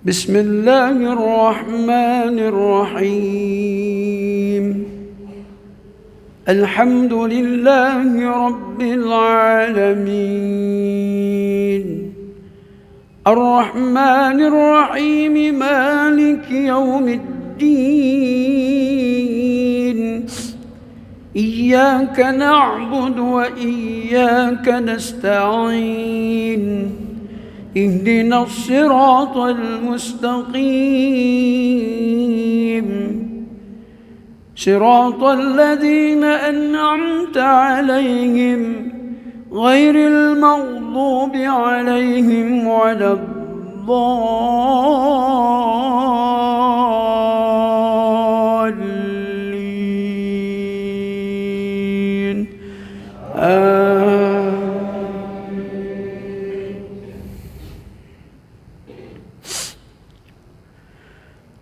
بسم الله الرحمن الرحيم. الحمد لله رب العالمين، الرحمن الرحيم، مالك يوم الدين. إياك نعبد وإياك نستعين. اهدنا الصراط المستقيم، صراط الذين أنعمت عليهم غير المغضوب عليهم ولا الضالين.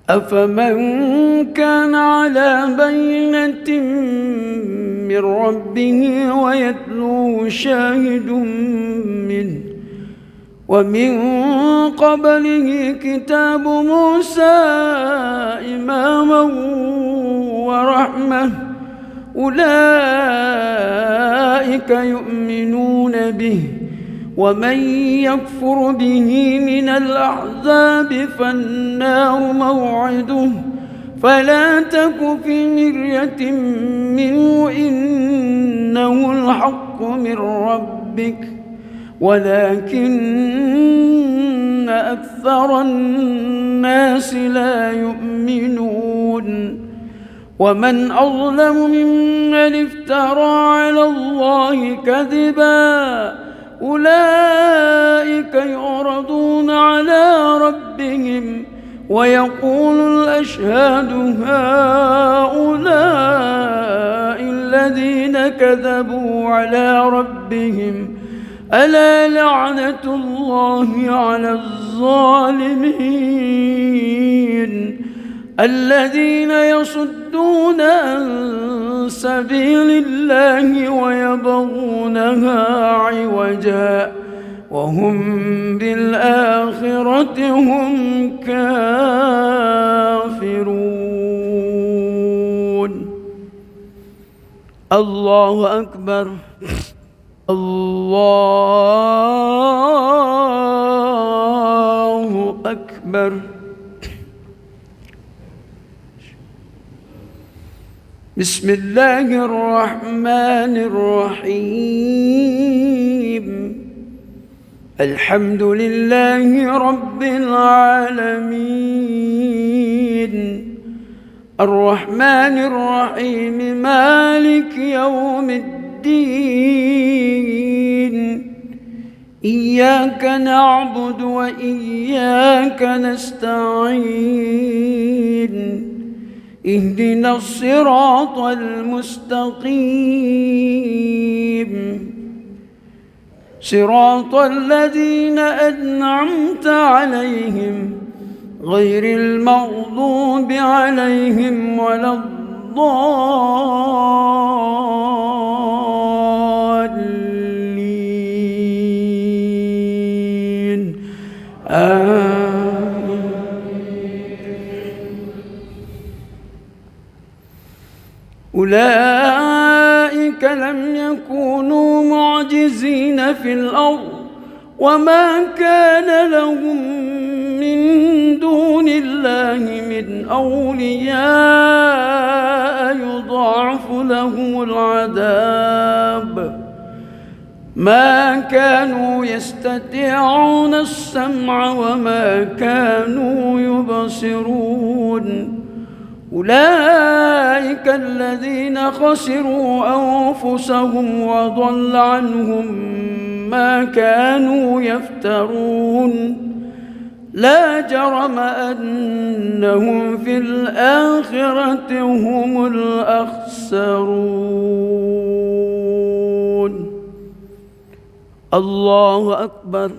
أفمن كان على بينة من ربه ويتلوه شاهد منه ومن قبله كتاب موسى إماما ورحمة، أولئك يؤمنون به. ومن يكفر به من الأحزاب فالنار موعده، فلا تك في مرية منه، إنه الحق من ربك ولكن أكثر الناس لا يؤمنون. ومن أظلم ممن افترى على الله كذبا، أولئك يعرضون على ربهم ويقول الأشهاد هؤلاء الذين كذبوا على ربهم، ألا لعنة الله على الظالمين. الذين يصدون عن سبيل الله ويبغونها عوجا وهم بالآخرة هم كافرون. الله أكبر، الله أكبر. بسم الله الرحمن الرحيم. الحمد لله رب العالمين، الرحمن الرحيم، مالك يوم الدين. إياك نعبد وإياك نستعين. اهدنا الصراط المستقيم، صراط الذين أنعمت عليهم غير المغضوب عليهم ولا الضالين. أولئك لم يكونوا معجزين في الأرض وما كان لهم من دون الله من أولياء يضاعف لهم العذاب، ما كانوا يستطيعون السمع وما كانوا يبصرون. أولئك الذين خسروا أنفسهم وضل عنهم ما كانوا يفترون. لا جرم أنهم في الآخرة هم الأخسرون. الله أكبر.